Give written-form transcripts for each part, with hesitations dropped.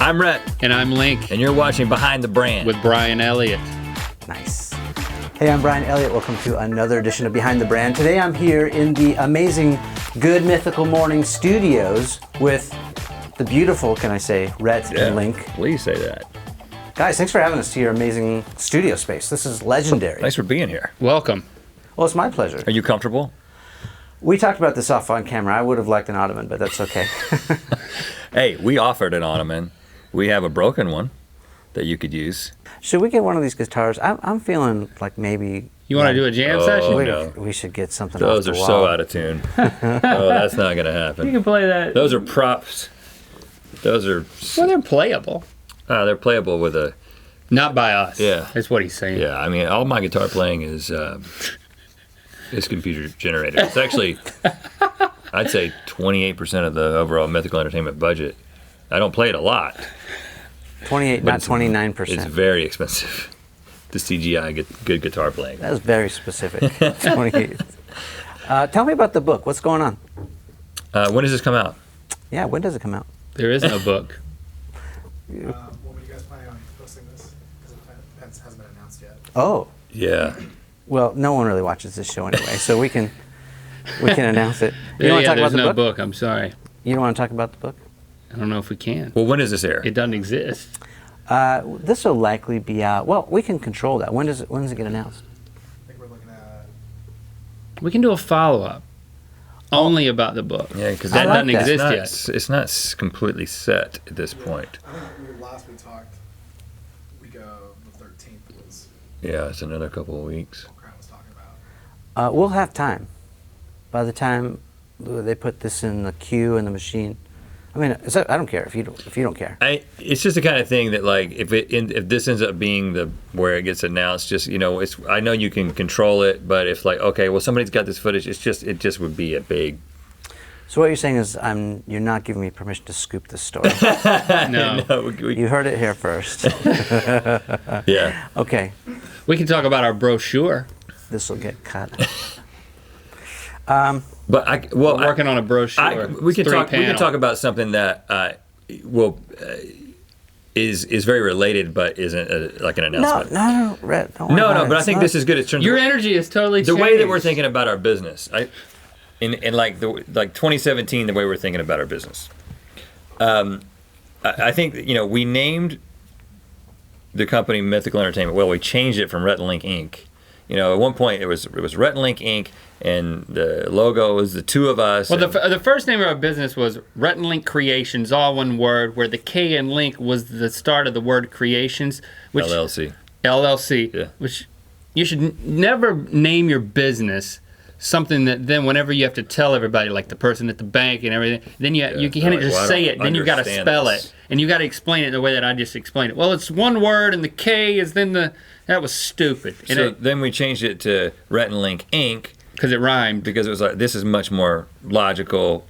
I'm Rhett. And I'm Link. And you're watching Behind the Brand with Brian Elliott. Nice. Hey, I'm Brian Elliott. Welcome to another edition of Behind the Brand. Today I'm here in the amazing Good Mythical Morning studios with the beautiful, can I say, Rhett and Link. Please say that. Guys, thanks for having us to your amazing studio space. This is legendary. Thanks for being here. Welcome. Well, it's my pleasure. Are you comfortable? We talked about this off on camera. I would have liked an ottoman, but that's okay. Hey, we offered an ottoman. We have a broken one that you could use. Should we get one of these guitars? I'm feeling like maybe... You want to do a jam session? No. We should get something Those off are the wall. so out of tune. Oh, that's not going to happen. You can play that. Those are props. Those are... Well, they're playable. They're playable with a... Not by us. Yeah. That's what he's saying. Yeah, I mean, all my guitar playing is computer generated. It's actually, I'd say 28% of the overall Mythical Entertainment budget. I don't play it a lot. 28, but not 29%. It's very expensive to CGI good guitar playing. That was very specific. 28. Tell me about the book. What's going on? When does this come out? Yeah, when does it come out? There is no book. When are you guys planning on posting this? Because it hasn't been announced yet. Oh. Yeah. Well, no one really watches this show anyway, so we can announce it. You don't want to talk there's about the no book? book. I'm sorry. You don't want to talk about the book? I don't know if we can. Well, when does this air? It doesn't exist. This will likely be out. Well, we can control that. When does it get announced? I think we're looking at... We can do a follow-up only about the book. Yeah, because that like doesn't that. exist yet. It's not completely set at this point. I think last we talked, week of the 13th was Yeah, it's another couple of weeks. what Crown was talking about. We'll have time. By the time they put this in the queue in the machine. I mean, I don't care if you don't care. It's just the kind of thing that, like, if this ends up being where it gets announced, just, you know, I know you can control it, but if, like, okay, well, somebody's got this footage, it just would be a big. So what you're saying is you're not giving me permission to scoop this story. No. No, You heard it here first. yeah. Okay, We can talk about our brochure. this will get cut. But We're working on a brochure. we can talk about something that is very related, but isn't like an announcement. No, Rhett, don't worry about it. But I It's think not- this is good. It's Your energy is totally the changed. way that we're thinking about our business. In like 2017, the way we're thinking about our business. I think that, you know, we named the company Mythical Entertainment. Well, we changed it from Rhett Link Inc. You know, at one point it was Rhett Link Inc. and the logo was the two of us. Well, the first name of our business was Rhett Link Creations, all one word, where the K in Link was the start of the word Creations, which LLC. LLC, which you should never name your business something that then whenever you have to tell everybody, like the person at the bank and everything, then you can't just say it, then you got to spell it, and you got to explain it the way that I just explained it. Well, it's one word, and the K is then that was stupid. So then we changed it to Rhett and Link Inc. Because it rhymed. Because it was like, this is much more logical,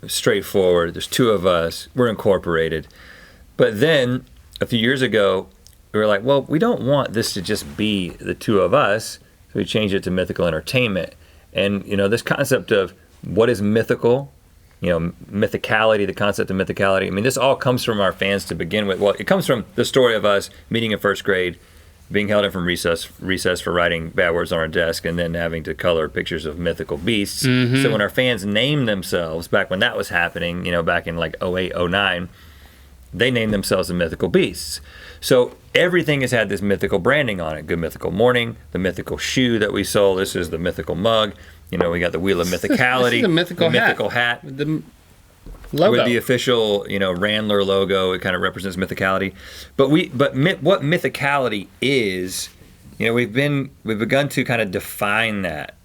straightforward. There's two of us. We're incorporated. But then a few years ago, we were like, well, we don't want this to just be the two of us. So we changed it to Mythical Entertainment. And, you know, this concept of what is mythical, you know, mythicality, the concept of mythicality. I mean, this all comes from our fans to begin with. Well, it comes from the story of us meeting in first grade, being held in from recess for writing bad words on our desk, and then having to color pictures of mythical beasts. Mm-hmm. So when our fans named themselves, back when that was happening, you know, back in like 08, 09, they named themselves the Mythical Beasts. So everything has had this mythical branding on it. Good Mythical Morning, the mythical shoe that we sold. This is the mythical mug. You know, we got the Wheel of Mythicality. This is the mythical hat. The logo. With the official, you know, Randler logo, it kind of represents mythicality. But what mythicality is, you know, we've begun to kind of define that,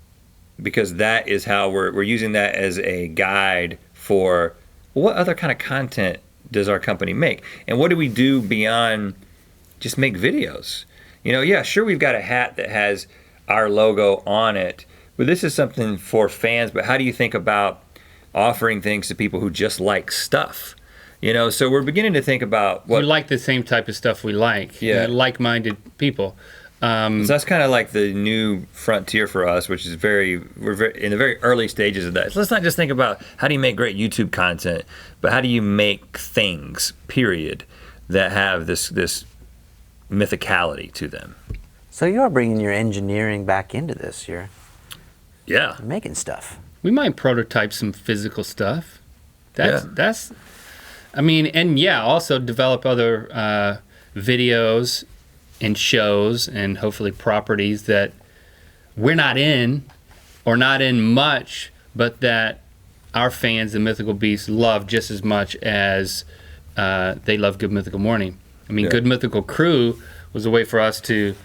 because that is how we're using that as a guide for what other kind of content does our company make, and what do we do beyond just make videos. You know, yeah, sure, we've got a hat that has our logo on it, but this is something for fans. But how do you think about offering things to people who just like stuff? You know, so we're beginning to think about what... We like the same type of stuff we like. Yeah. Like-minded people. So that's kind of like the new frontier for us, which is we're in the very early stages of that. So let's not just think about how do you make great YouTube content, but how do you make things, period. that have this mythicality to them. So you're bringing your engineering back into this. You're making stuff. We might prototype some physical stuff. That's. I mean, and also develop other videos and shows and hopefully properties that we're not in or not in much, but that our fans, the Mythical Beasts, love just as much as they love Good Mythical Morning. I mean, Good Mythical Crew was a way for us to,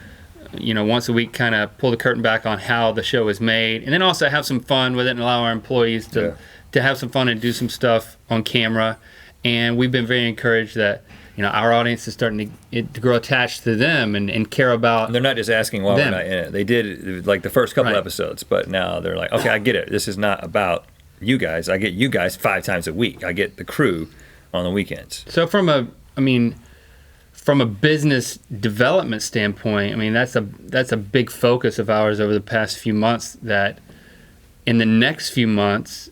once a week kind of pull the curtain back on how the show is made, and then also have some fun with it and allow our employees to have some fun and do some stuff on camera. And we've been very encouraged that our audience is starting to grow attached to them and care about. And they're not just asking why we're not in it. They did like the first couple episodes, but now they're like, okay, I get it. This is not about you guys. I get you guys 5 times a week. I get the crew on the weekends. So from a business development standpoint, I mean that's a big focus of ours over the past few months. That in the next few months,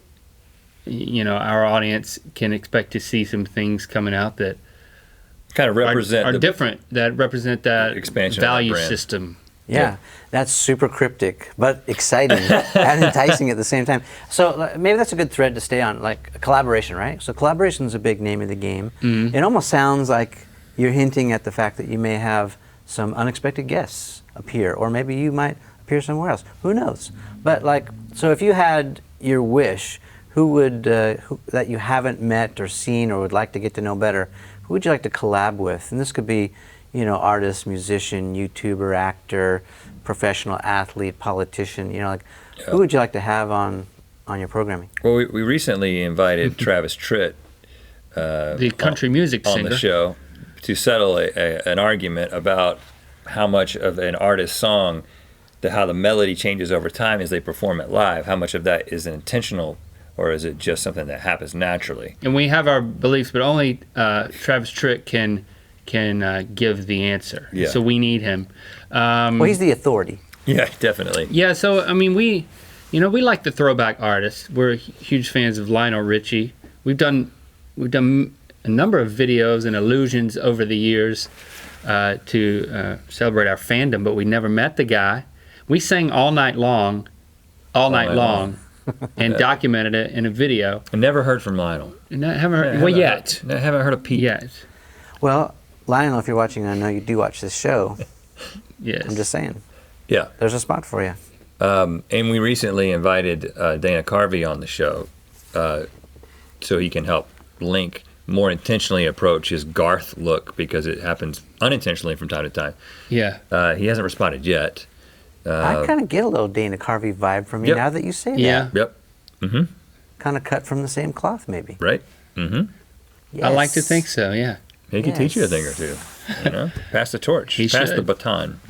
our audience can expect to see some things coming out that kind of represent different, that represent that expansion value of that brand. System. Yeah, that's super cryptic, but exciting and enticing at the same time. So maybe that's a good thread to stay on, like collaboration, right? So collaboration is a big name of the game. Mm-hmm. It almost sounds like you're hinting at the fact that you may have some unexpected guests appear, or maybe you might appear somewhere else. Who knows? But so if you had your wish, who would that you haven't met or seen or would like to get to know better, who would you like to collab with? And this could be, artist, musician, YouTuber, actor, professional athlete, politician. Who would you like to have on your programming? Well, we recently invited Travis Tritt, the country music singer, on the show to settle an argument about how much of an artist's song, how the melody changes over time as they perform it live. How much of that is intentional, or is it just something that happens naturally? And we have our beliefs, but only Travis Tritt can give the answer. Yeah. So we need him. Well, he's the authority. Yeah, definitely. Yeah. So I mean, we like the throwback artists. We're huge fans of Lionel Richie. We've done a number of videos and illusions over the years to celebrate our fandom, but we never met the guy. We sang all night long, and documented it in a video. I never heard from Lionel. Haven't heard. Yet. I haven't heard of Pete yet. Well, Lionel, if you're watching, I know you do watch this show. Yes. I'm just saying. Yeah. There's a spot for you. And we recently invited Dana Carvey on the show so he can help Link more intentionally approach his Garth look, because it happens unintentionally from time to time. Yeah. He hasn't responded yet. I kind of get a little Dana Carvey vibe from you now that you say that. Yeah. Yep. Mm-hmm. Kind of cut from the same cloth, maybe. Right. Mm-hmm. Yes. I like to think so, yeah. He could teach you a thing or two. Pass the torch. Pass the baton.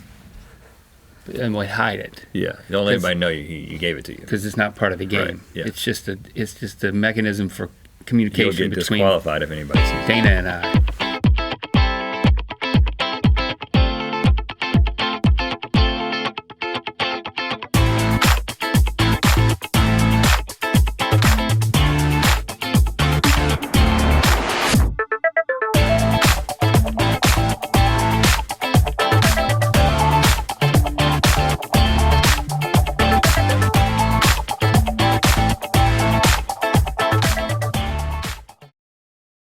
And we hide it. Yeah. Don't let anybody know you gave it to you. Because it's not part of the game. Right. Yeah. It's just a mechanism for communication You'll get between disqualified if anybody sees it. Dana and I.